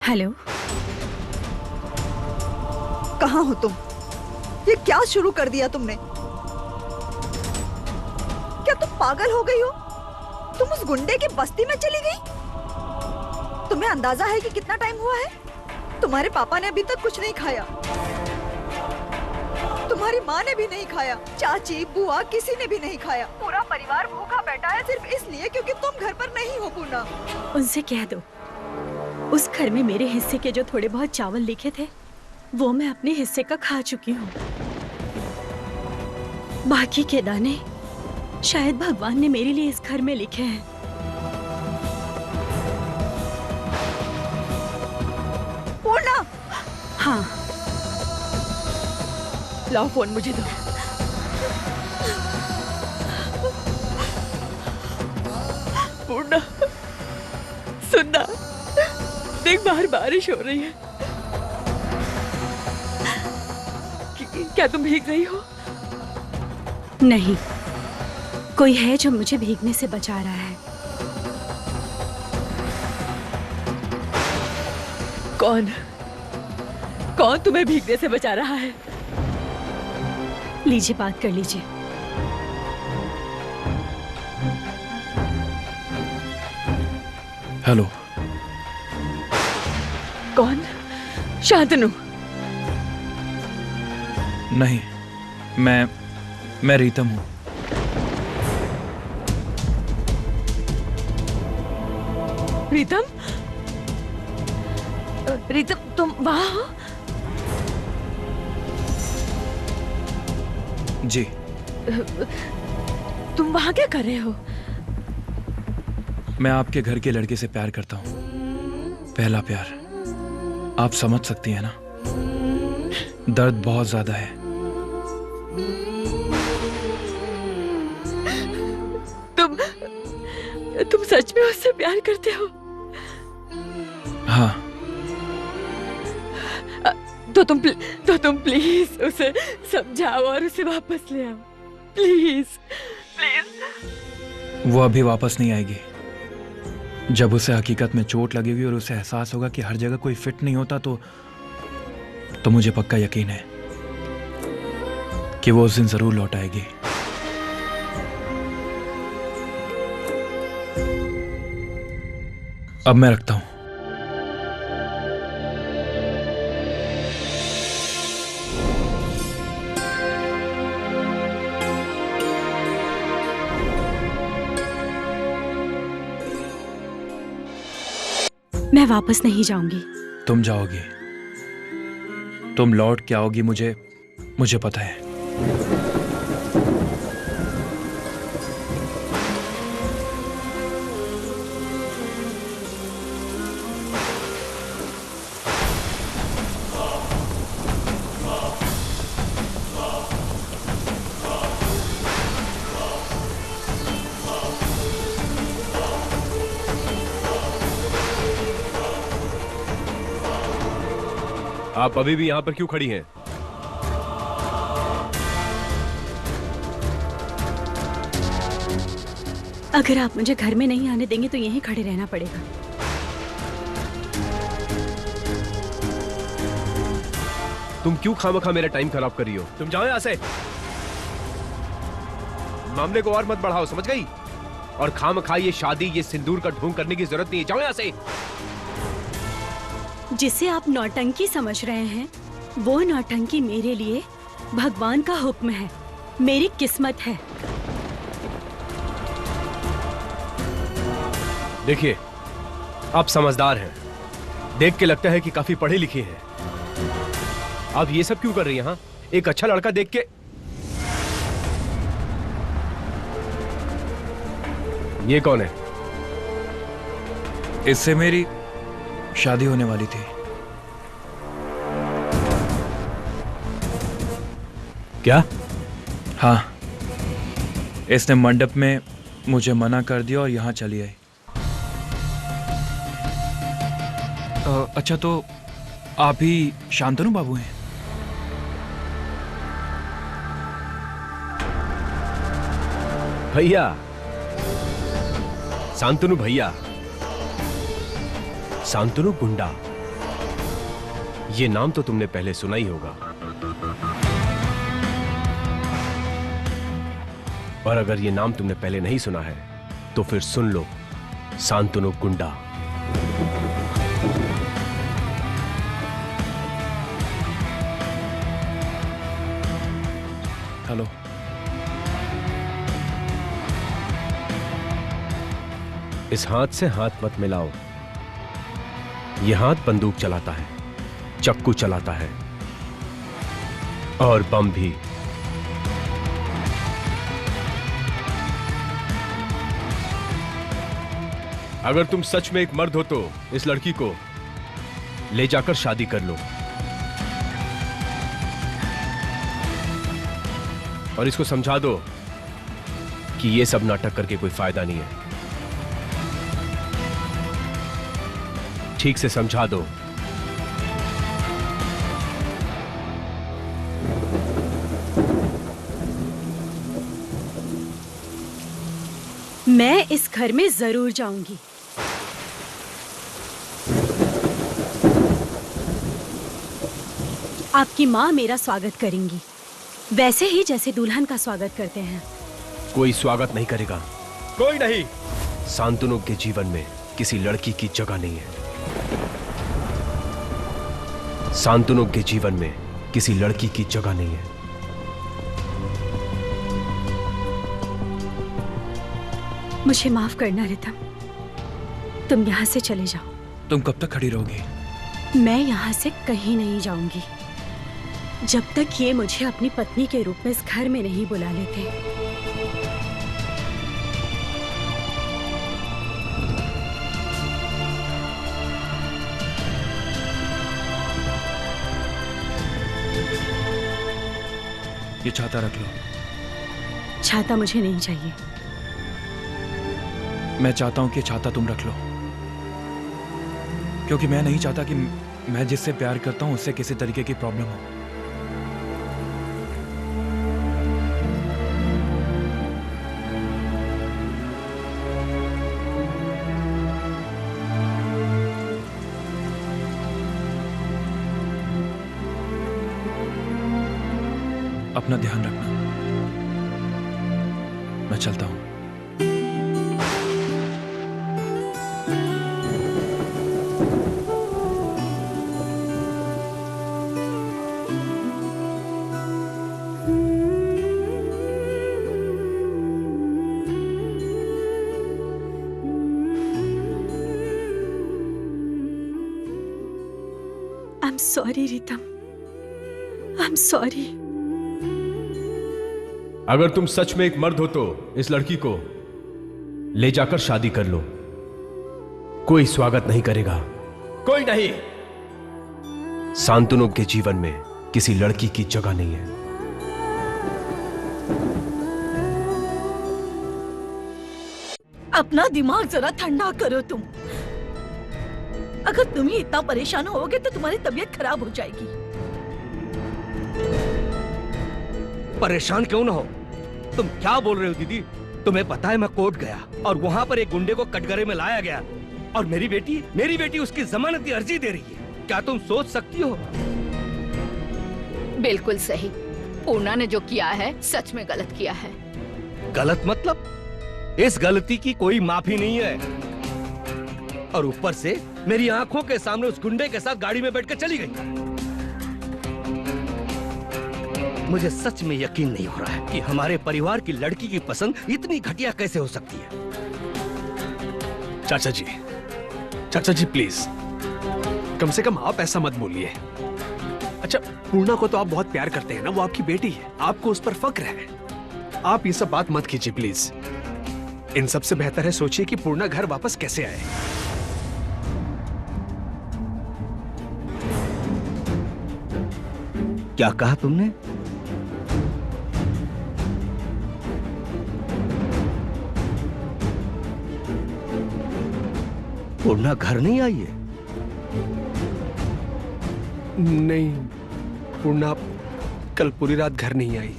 Hello. कहाँ हो तुम? ये क्या शुरू कर दिया तुमने? क्या तुम पागल हो गई हो? तुम उस गुंडे की बस्ती में चली गई? तुम्हें अंदाजा है कि कितना टाइम हुआ है? तुम्हारे पापा ने अभी तक कुछ नहीं खाया, तुम्हारी माँ ने भी नहीं खाया, चाची बुआ किसी ने भी नहीं खाया। पूरा परिवार भूखा बैठा है सिर्फ इसलिए क्योंकि तुम घर पर नहीं हो पूर्णा। उनसे कह दो, उस घर में मेरे हिस्से के जो थोड़े बहुत चावल लिखे थे वो मैं अपने हिस्से का खा चुकी हूँ। बाकी के दाने शायद भगवान ने मेरे लिए इस घर में लिखे हैं। पूर्णा! हाँ, लाओ फोन मुझे दो। पूर्णा, सुनना, देख बाहर बारिश हो रही है। क्या तुम भीग रही हो? नहीं, कोई है जो मुझे भीगने से बचा रहा है। कौन? कौन तुम्हें भीगने से बचा रहा है? लीजिए, बात कर लीजिए। हेलो। कौन? शांतनु? नहीं, मैं रीतम हूँ। रीतम? रीतम, तुम वहाँ हो? जी। तुम वहाँ क्या कर रहे हो? मैं आपके घर के लड़के से प्यार करता हूँ, पहला प्यार। आप समझ सकती हैं ना, दर्द बहुत ज्यादा है। तुम सच में उससे प्यार करते हो? हाँ। तो तुम प्लीज उसे समझाओ और उसे वापस ले आओ। Please please. वो अभी वापस नहीं आएगी। जब उसे हकीकत में चोट लगेगी और उसे एहसास होगा कि हर जगह कोई फिट नहीं होता तो मुझे पक्का यकीन है कि वो उस दिन जरूर लौट आएगी। अब मैं रखता हूं। मैं वापस नहीं जाऊंगी। तुम जाओगी, तुम लौट के आओगी, मुझे पता है। आप अभी भी यहाँ पर क्यों खड़ी हैं? अगर आप मुझे घर में नहीं आने देंगे तो यहीं खड़े रहना पड़ेगा। तुम क्यों खामखा मेरा टाइम खराब कर रही हो? तुम जाओ यहाँ से। मामले को और मत बढ़ाओ, समझ गई? और खामखा ये शादी, ये सिंदूर का ढोंग करने की जरूरत नहीं है। जाओ यहाँ से। जिसे आप नौटंकी समझ रहे हैं, वो नौटंकी मेरे लिए भगवान का हुक्म है, मेरी किस्मत है। देखिए, आप समझदार हैं, देख के लगता है कि काफी पढ़े लिखे हैं। आप ये सब क्यों कर रही हैं? हाँ, एक अच्छा लड़का देख के। ये कौन है? इससे मेरी शादी होने वाली थी। क्या? हाँ, इसने मंडप में मुझे मना कर दिया और यहाँ चली आई। अच्छा, तो आप ही शांतनु बाबू हैं? भैया, शांतनु भैया। शांतनु गुंडा। ये नाम तो तुमने पहले सुना ही होगा, और अगर ये नाम तुमने पहले नहीं सुना है तो फिर सुन लो, शांतनु गुंडा। हेलो। इस हाथ से हाथ मत मिलाओ। यह हाथ बंदूक चलाता है, चक्कू चलाता है और बम भी। अगर तुम सच में एक मर्द हो तो इस लड़की को ले जाकर शादी कर लो और इसको समझा दो कि ये सब नाटक करके कोई फायदा नहीं है। ठीक से समझा दो। मैं इस घर में जरूर जाऊंगी। आपकी माँ मेरा स्वागत करेंगी, वैसे ही जैसे दुल्हन का स्वागत करते हैं। कोई स्वागत नहीं करेगा, कोई नहीं। शांतनु के जीवन में किसी लड़की की जगह नहीं है। शांतनु के जीवन में किसी लड़की की जगह नहीं है। मुझे माफ करना रितम, तुम यहाँ से चले जाओ। तुम कब तक खड़ी रहोगी? मैं यहाँ से कहीं नहीं जाऊंगी जब तक ये मुझे अपनी पत्नी के रूप में इस घर में नहीं बुला लेते। ये छाता रख लो। छाता मुझे नहीं चाहिए। मैं चाहता हूं कि छाता तुम रख लो, क्योंकि मैं नहीं चाहता कि मैं जिससे प्यार करता हूं उससे किसी तरीके की प्रॉब्लम हो। अपना ध्यान रखना। मैं चलता हूं। I'm sorry Ritam, I'm sorry। अगर तुम सच में एक मर्द हो तो इस लड़की को ले जाकर शादी कर लो। कोई स्वागत नहीं करेगा, कोई नहीं। शांतनु के जीवन में किसी लड़की की जगह नहीं है। अपना दिमाग जरा ठंडा करो तुम। अगर तुम ही इतना परेशान होगे तो तुम्हारी तबीयत खराब हो जाएगी। परेशान क्यों ना हो? तुम क्या बोल रहे हो दीदी? तुम्हें पता है मैं कोर्ट गया और वहाँ पर एक गुंडे को कटघरे में लाया गया और मेरी बेटी उसकी जमानती अर्जी दे रही है। क्या तुम सोच सकती हो? बिल्कुल सही। पूर्णा ने जो किया है सच में गलत किया है। गलत मतलब? इस गलती की कोई माफी नहीं है। और ऊपर से मेरी आंखों के सामने उस गुंडे के साथ गाड़ी में बैठकर चली गई। मुझे सच में यकीन नहीं हो रहा है कि हमारे परिवार की लड़की की पसंद इतनी घटिया कैसे हो सकती है। चाचा जी प्लीज, कम से कम आप ऐसा मत बोलिए। अच्छा, पूर्णा को तो आप बहुत प्यार करते हैं ना, वो आपकी बेटी है, आपको उस पर फक्र है। आप ये सब बात मत कीजिए प्लीज। इन सब से बेहतर है सोचिए कि पूर्णा घर वापस कैसे आए। क्या कहा तुमने? पूर्णा घर नहीं आई है? नहीं, पूर्णा कल पूरी रात घर नहीं आई।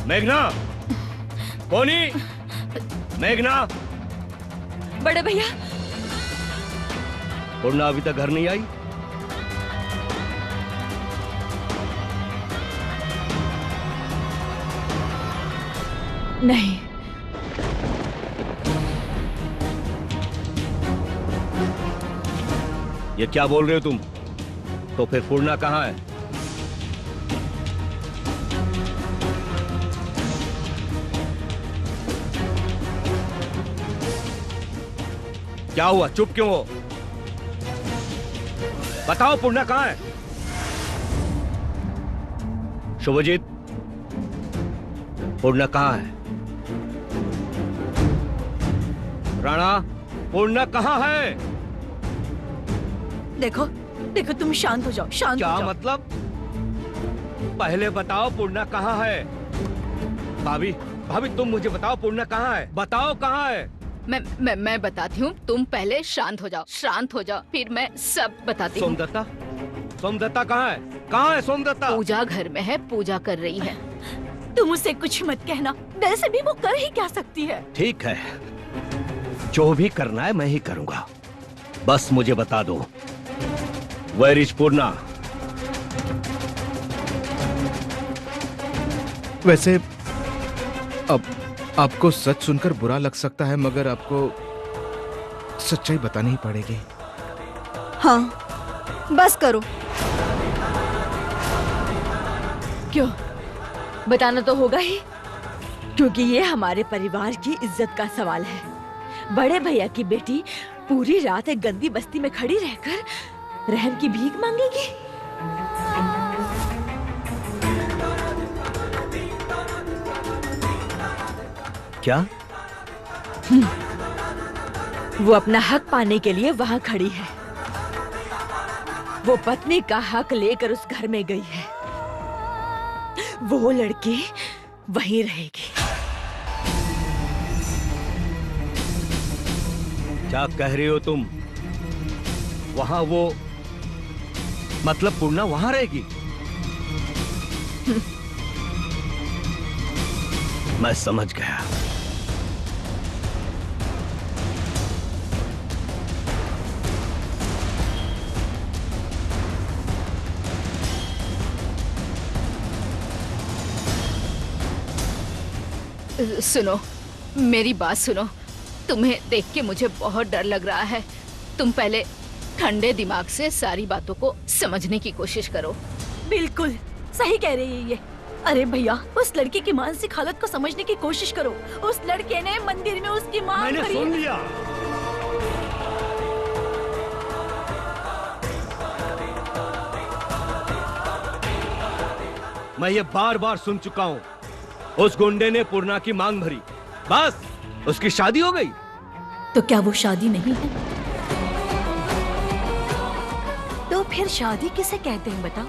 मेघना, पोनी, मेघना, बड़े भैया, पूर्णा अभी तक घर नहीं आई? नहीं। ये क्या बोल रहे हो तुम? तो फिर पूर्णा कहाँ है? क्या हुआ? चुप क्यों हो? बताओ पूर्णा कहाँ है? शुभजीत, पूर्णा कहाँ है? राणा, पूर्णा कहाँ है? देखो देखो, तुम शांत हो जाओ, शांत क्या हो जाओ। मतलब? पहले बताओ पूर्णा कहाँ है? भाभी, भाभी तुम मुझे बताओ पूर्णा कहाँ है? बताओ कहाँ है? मैं बताती हूँ, तुम पहले शांत हो जाओ, शांत हो जाओ, फिर मैं सब बताती हूँ। सोमदत्ता, सोमदत्ता कहाँ है? कहाँ है सोमदत्ता? पूजा घर में है, पूजा कर रही है। तुम उसे कुछ मत कहना, वैसे भी वो कर ही क्या सकती है। ठीक है, जो भी करना है मैं ही करूंगा, बस मुझे बता दो, वेयर इज पूर्णा? वैसे अब आपको सच सुनकर बुरा लग सकता है, मगर आपको सच्चाई बतानी ही पड़ेगी। हाँ, बस करो। क्यों? बताना तो होगा ही, क्योंकि ये हमारे परिवार की इज्जत का सवाल है। बड़े भैया की बेटी पूरी रात एक गंदी बस्ती में खड़ी रहकर रहम की भीख मांगेगी। क्या? वो अपना हक पाने के लिए वहाँ खड़ी है। वो पत्नी का हक लेकर उस घर में गई है। वो लड़की वहीं रहेगी। क्या कह रही हो तुम? वहां वो, मतलब पूर्णा वहां रहेगी? मैं समझ गया। सुनो, मेरी बात सुनो। तुम्हें देख के मुझे बहुत डर लग रहा है। तुम पहले ठंडे दिमाग से सारी बातों को समझने की कोशिश करो। बिल्कुल सही कह रही है ये। अरे भैया, उस लड़की की मानसिक हालत को समझने की कोशिश करो। उस लड़के ने मंदिर में उसकी मां मैंने करी। सुन लिया। मैं ये बार बार सुन चुका हूँ। उस गुंडे ने पूर्णा की मांग भरी, बस उसकी शादी हो गई। तो क्या वो शादी नहीं है? तो फिर शादी किसे कहते हैं बताओ?